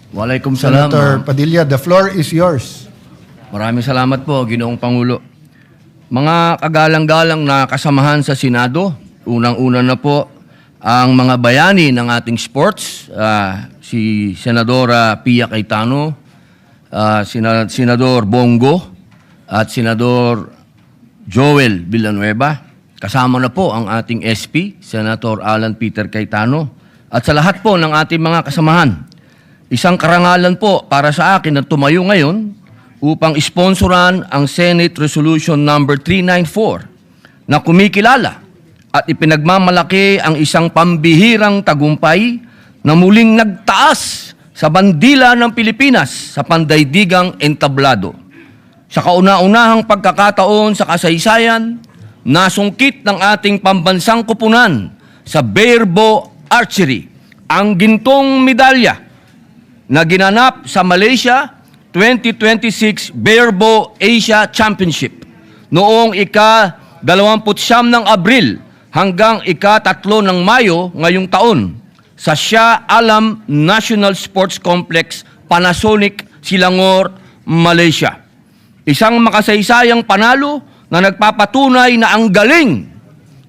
Waalaikumsalam. Senator Padilla, the floor is yours. Maraming salamat po, Ginoong Pangulo. Mga kagalang-galang na kasamahan sa Senado, unang-una na po ang mga bayani ng ating sports, si Senadora Pia Cayetano, Senador Bongo, at Senador Joel Villanueva. Kasama na po ang ating SP, Senator Alan Peter Cayetano, at sa lahat po ng ating mga kasamahan. Isang karangalan po para sa akin na tumayo ngayon upang sponsoran ang Senate Resolution number 394 na kumikilala at ipinagmamalaki ang isang pambihirang tagumpay na muling nagtaas sa bandila ng Pilipinas sa pandaigdigang entablado. Sa kauna-unahang pagkakataon sa kasaysayan, nasungkit ng ating pambansang kupunan sa Barebow Archery ang gintong medalya na ginanap sa Malaysia 2026 Barebow Asia Championship noong ika-29 ng Abril hanggang ika-3 ng Mayo ngayong taon sa Shah Alam National Sports Complex, Panasonic, Selangor, Malaysia. Isang makasaysayang panalo na nagpapatunay na ang galing,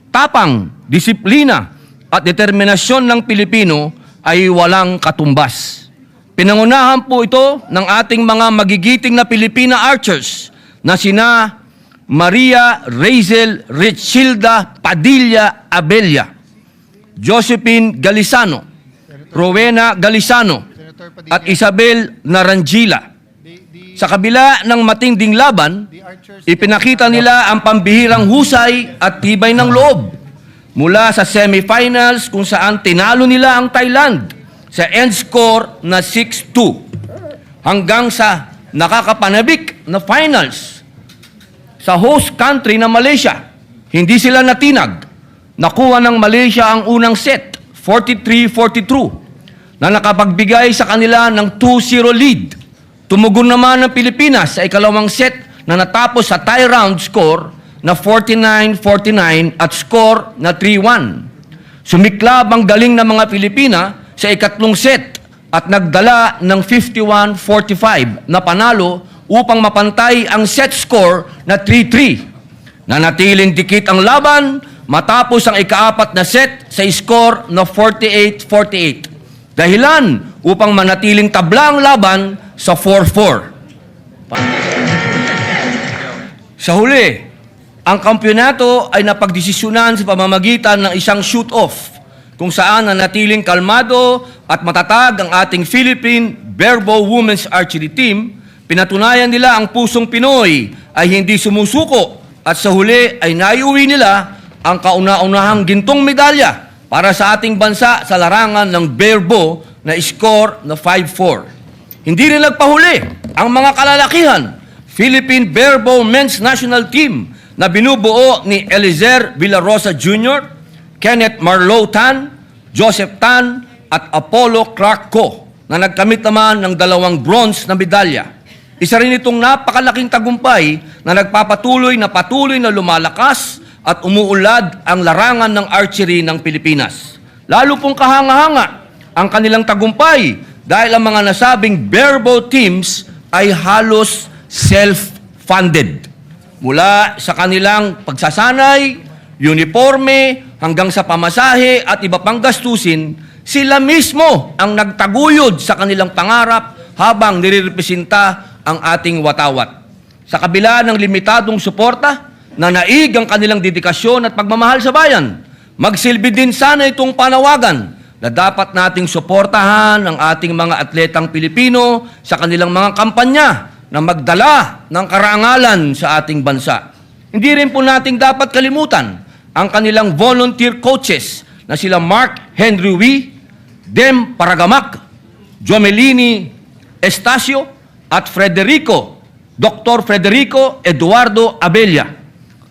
tapang, disiplina at determinasyon ng Pilipino ay walang katumbas. Pinangunahan po ito ng ating mga magigiting na Pilipina archers na sina Maria Razel Richilda Padilla Abella, Josephine Galisano, Rowena Galisano, at Isabel Narangila. Sa kabila ng matinding laban, ipinakita nila ang pambihirang husay at tibay ng loob. Mula sa semifinals kung saan tinalo nila ang Thailand sa end score na 6-2 hanggang sa nakakapanabik na finals sa host country na Malaysia. Hindi sila natinag. Nakuha ng Malaysia ang unang set, 43-42, na nakapagbigay sa kanila ng 2-0 lead. Tumugon naman ng Pilipinas sa ikalawang set na natapos sa tie round score na 49-49 at score na 3-1. Sumiklab ang galing ng mga Pilipina sa ikatlong set at nagdala ng 51-45 na panalo upang mapantay ang set score na 3-3. Nanatiling dikit ang laban matapos ang ikaapat na set sa score na 48-48. Dahilan upang manatiling tabla ang laban sa 4-4. Sa huli, ang kampyonato ay napagdesisyonan sa pamamagitan ng isang shoot-off kung saan nanatiling kalmado at matatag ang ating Philippine Barebow Women's Archery Team. Pinatunayan nila ang pusong Pinoy ay hindi sumusuko at sa huli ay naiuwi nila ang kauna-unahang gintong medalya para sa ating bansa sa larangan ng Barebow na score na 5-4. Hindi rin nagpahuli ang mga kalalakihan, Philippine Barebow Men's National Team na binubuo ni Eliezer Villarosa Jr., Kenneth Marlow Tan, Joseph Tan, at Apollo Clark Co. na nagkamit naman ng 2 bronze na medalya. Isa rin itong napakalaking tagumpay na nagpapatuloy na lumalakas at umuulad ang larangan ng archery ng Pilipinas. Lalo pong kahanga-hanga ang kanilang tagumpay dahil ang mga nasabing Barebow teams ay halos self-funded. Mula sa kanilang pagsasanay, uniforme, hanggang sa pamasahe at iba pang gastusin, sila mismo ang nagtaguyod sa kanilang pangarap habang nirerepresenta ang ating watawat. Sa kabila ng limitadong suporta, nanaig ang kanilang dedikasyon at pagmamahal sa bayan. Magsilbi din sana itong panawagan na dapat nating suportahan ang ating mga atletang Pilipino sa kanilang mga kampanya na magdala ng karangalan sa ating bansa. Hindi rin po nating dapat kalimutan ang kanilang volunteer coaches na sila Mark Henry Wee, Dem Paragamak, Jomelini Estacio at Dr. Federico Eduardo Abella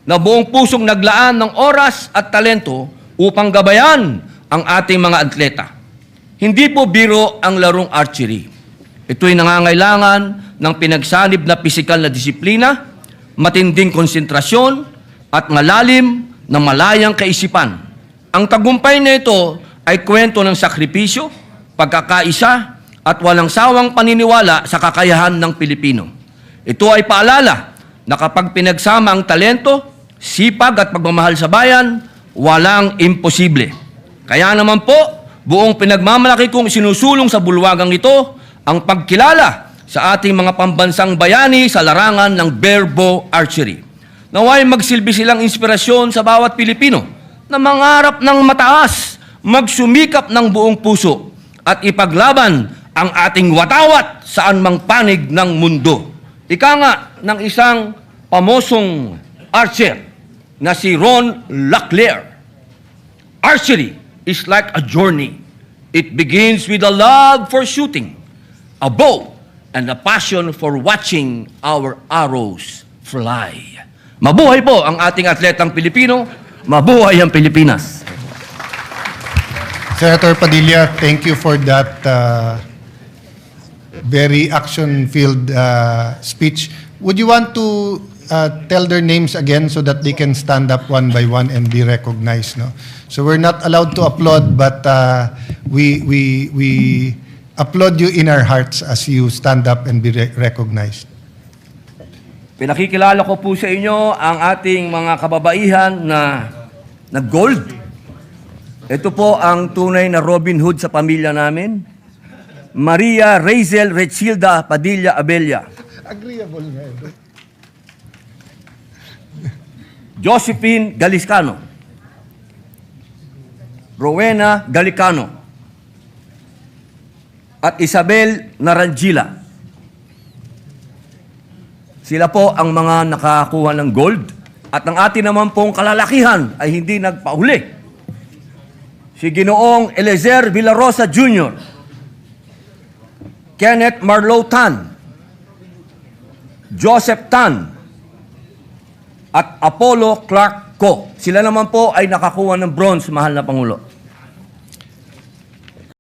na buong pusong naglaan ng oras at talento upang gabayan ang ating mga atleta. Hindi po biro ang larong archery. Ito'y nangangailangan ng pinagsanib na pisikal na disiplina, matinding konsentrasyon, at malalim na malayang kaisipan. Ang tagumpay na ito ay kwento ng sakripisyo, pagkakaisa, at walang sawang paniniwala sa kakayahan ng Pilipino. Ito ay paalala na kapag pinagsama ang talento, sipag at pagmamahal sa bayan, walang imposible. Kaya naman po, buong pinagmamalaki kong sinusulong sa bulwagang ito ang pagkilala sa ating mga pambansang bayani sa larangan ng bare bow archery. Naway magsilbi silang inspirasyon sa bawat Pilipino na mangarap ng mataas, magsumikap ng buong puso at ipaglaban ang ating watawat saan mang panig ng mundo. Ika nga ng isang pamosong archer na si Ron Laclaire, archery is like a journey. It begins with a love for shooting, a bow, and a passion for watching our arrows fly. Mabuhay po ang ating atletang Pilipino. Mabuhay ang Pilipinas. Senator Padilla, thank you for that very action-filled speech. Would you want to tell their names again so that they can stand up one by one and be recognized? No? So we're not allowed to applaud, but we applaud you in our hearts as you stand up and be recognized. Pinakikilala ko po sa inyo ang ating mga kababaihan na gold. Ito po ang tunay na Robin Hood sa pamilya namin. Maria Razel Rechilda Padilla Abella. Agreeable nga ito. Josephine Galiscano. Rowena Galicano. At Isabel Narangila. Sila po ang mga nakakuha ng gold. At ang atin naman pong kalalakihan ay hindi nagpauli. Si Ginoong Elezer Villarosa Jr., Kenneth Marlow Tan, Joseph Tan, at Apollo Clark Co. Sila naman po ay nakakuha ng bronze, mahal na Pangulo.